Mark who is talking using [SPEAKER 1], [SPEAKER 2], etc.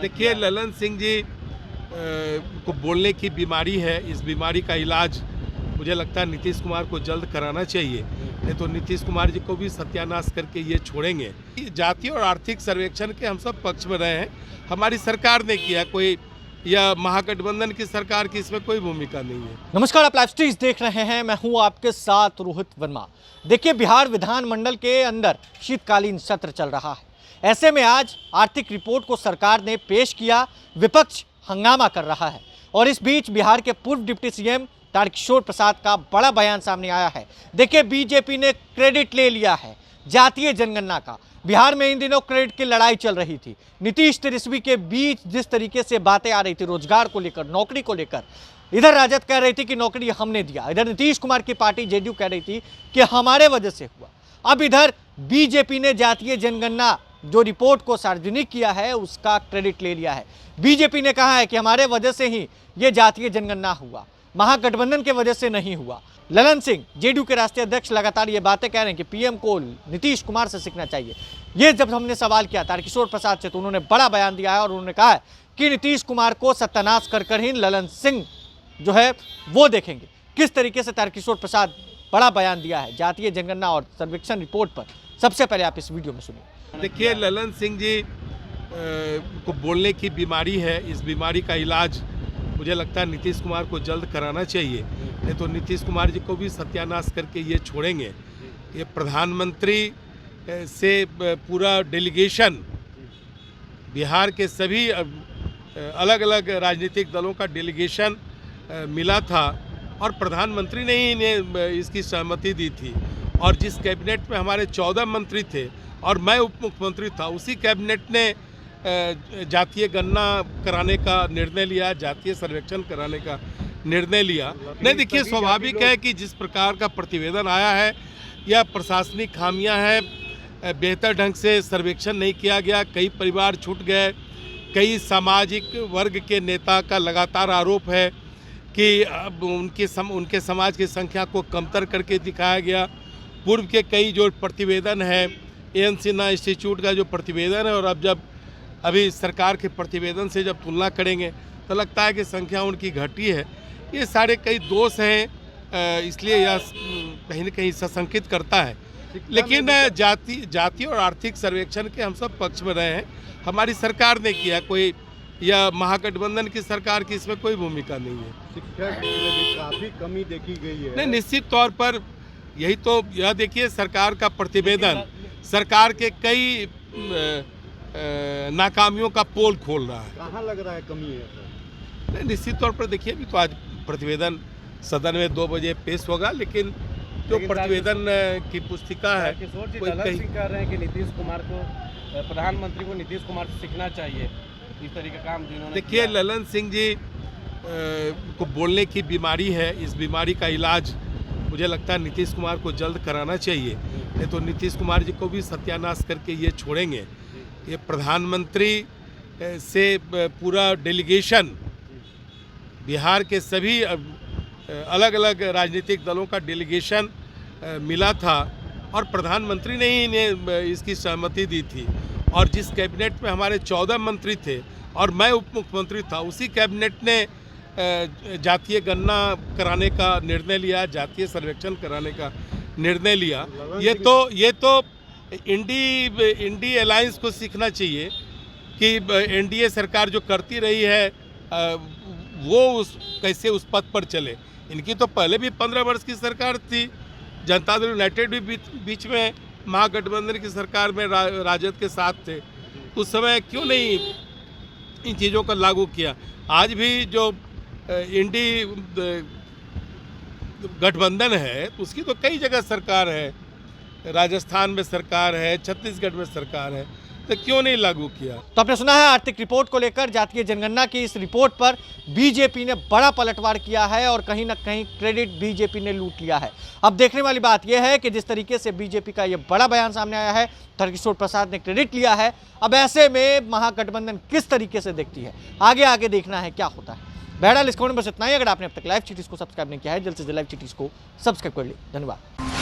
[SPEAKER 1] देखिए, ललन सिंह जी को बोलने की बीमारी है। इस बीमारी का इलाज मुझे लगता है नीतीश कुमार को जल्द कराना चाहिए, नहीं तो नीतीश कुमार जी को भी सत्यानाश करके ये छोड़ेंगे। जातीय और आर्थिक सर्वेक्षण के हम सब पक्ष में रहे हैं, हमारी सरकार ने किया, कोई या महागठबंधन की सरकार की इसमें कोई भूमिका नहीं है।
[SPEAKER 2] नमस्कार, आप लाइव स्ट्रीट देख रहे हैं। मैं हूं आपके साथ रोहित वर्मा। देखिए, बिहार विधानमंडल के अंदर शीतकालीन सत्र चल रहा है। ऐसे में आज आर्थिक रिपोर्ट को सरकार ने पेश किया, विपक्ष हंगामा कर रहा है और इस बीच बिहार के पूर्व डिप्टी सीएम तारकिशोर प्रसाद का बड़ा बयान सामने आया है। देखिए, बीजेपी ने क्रेडिट ले लिया है जातीय जनगणना का। बिहार में इन दिनों क्रेडिट की लड़ाई चल रही थी। नीतीश तेजस्वी के बीच जिस तरीके से बातें आ रही थी रोजगार को लेकर, नौकरी को लेकर, इधर राजद कह रही थी कि नौकरी हमने दिया, इधर नीतीश कुमार की पार्टी जेडीयू कह रही थी कि हमारे वजह से हुआ। अब इधर बीजेपी ने जातीय जनगणना जो रिपोर्ट को सार्वजनिक किया है उसका क्रेडिट ले लिया है। बीजेपी ने कहा है कि हमारे वजह से ही ये जातीय जनगणना हुआ, महागठबंधन के वजह से नहीं हुआ। ललन सिंह जेडीयू के राष्ट्रीय अध्यक्ष लगातार ये बातें कह रहे हैं कि पीएम को नीतीश कुमार से सीखना चाहिए। ये जब हमने सवाल किया तारकिशोर प्रसाद से तो उन्होंने बड़ा बयान दिया है और उन्होंने कहा है कि नीतीश कुमार को सत्यानाश कर ही ललन सिंह जो है वो देखेंगे। किस तरीके से तारकिशोर प्रसाद बड़ा बयान दिया है जातीय जनगणना और सर्वेक्षण रिपोर्ट पर, सबसे पहले आप इस वीडियो में सुनिए।
[SPEAKER 1] देखिए, ललन सिंह जी को बोलने की बीमारी है। इस बीमारी का इलाज मुझे लगता है नीतीश कुमार को जल्द कराना चाहिए, नहीं तो नीतीश कुमार जी को भी सत्यानाश करके ये छोड़ेंगे। ये प्रधानमंत्री से पूरा डेलीगेशन, बिहार के सभी अलग अलग राजनीतिक दलों का डेलीगेशन मिला था और प्रधानमंत्री ने ही इन्हें इसकी सहमति दी थी। और जिस कैबिनेट में हमारे 14 मंत्री थे और मैं उप मुख्यमंत्री था, उसी कैबिनेट ने जातीय गणना कराने का निर्णय लिया, जातीय सर्वेक्षण कराने का निर्णय लिया। नहीं, देखिए, स्वाभाविक है कि जिस प्रकार का प्रतिवेदन आया है या प्रशासनिक खामियां हैं, बेहतर ढंग से सर्वेक्षण नहीं किया गया, कई परिवार छूट गए, कई सामाजिक वर्ग के नेता का लगातार आरोप है कि अब उनके समाज की संख्या को कमतर करके दिखाया गया। पूर्व के कई जो प्रतिवेदन है, एन सिन्हा इंस्टीट्यूट का जो प्रतिवेदन है और अब जब अभी सरकार के प्रतिवेदन से जब तुलना करेंगे तो लगता है कि संख्या उनकी घटी है। ये सारे कई दोष हैं, इसलिए यह कहीं न कहीं सशंकित करता है। लेकिन जातीय और आर्थिक सर्वेक्षण के हम सब पक्ष में रहे हैं, हमारी सरकार ने किया, कोई या महागठबंधन की सरकार की इसमें कोई भूमिका नहीं है।
[SPEAKER 3] शिक्षा में भी काफ़ी कमी देखी गई है।
[SPEAKER 1] नहीं, निश्चित तौर पर यही तो, यह देखिए, सरकार का प्रतिवेदन सरकार के कई नाकामियों का पोल खोल रहा है।
[SPEAKER 3] कहाँ लग रहा है कमी है?
[SPEAKER 1] नहीं, निश्चित तौर पर देखिए, अभी तो आज प्रतिवेदन सदन में 2 बजे पेश होगा, लेकिन जो प्रतिवेदन की पुस्तिका है
[SPEAKER 4] ललन सिंह कह रहे हैं कि नीतीश कुमार को, प्रधानमंत्री को नीतीश कुमार से सीखना चाहिए इस तरीके का काम जिन्होंने।
[SPEAKER 1] देखिए, ललन सिंह जी को बोलने की बीमारी है। इस बीमारी का इलाज मुझे लगता है नीतीश कुमार को जल्द कराना चाहिए, नहीं तो नीतीश कुमार जी को भी सत्यानाश करके ये छोड़ेंगे। ये प्रधानमंत्री से पूरा डेलीगेशन, बिहार के सभी अलग अलग राजनीतिक दलों का डेलीगेशन मिला था और प्रधानमंत्री ने ही इन्हें इसकी सहमति दी थी। और जिस कैबिनेट में हमारे 14 मंत्री थे और मैं उप मुख्यमंत्री था, उसी कैबिनेट ने जातीय गणना कराने का निर्णय लिया, जातीय सर्वेक्षण कराने का निर्णय लिया। ये तो इंडी अलायंस को सीखना चाहिए कि एनडीए सरकार जो करती रही है वो कैसे उस पथ पर चले। इनकी तो पहले भी 15 वर्ष की सरकार थी, जनता दल यूनाइटेड भी बीच में महागठबंधन की सरकार में राजद के साथ थे, उस समय क्यों नहीं इन चीज़ों को लागू किया। आज भी जो इंडी गठबंधन है उसकी तो कई जगह सरकार है, राजस्थान में सरकार है, छत्तीसगढ़ में सरकार है, तो क्यों नहीं लागू किया।
[SPEAKER 2] तो आपने सुना है आर्थिक रिपोर्ट को लेकर, जातीय जनगणना की इस रिपोर्ट पर बीजेपी ने बड़ा पलटवार किया है और कहीं ना कहीं क्रेडिट बीजेपी ने लूट लिया है। अब देखने वाली बात यह है कि जिस तरीके से बीजेपी का यह बड़ा बयान सामने आया है, तारकिशोर प्रसाद ने क्रेडिट लिया है, अब ऐसे में महागठबंधन किस तरीके से देखती है, आगे देखना है क्या होता है। बहरहाल इस खबर में बस इतना ही। अगर आपने अब तक लाइव चिटीज को सब्सक्राइब नहीं किया है, जल्द से जल्द लाइव चिटीज को सब्सक्राइब कर ली। धन्यवाद।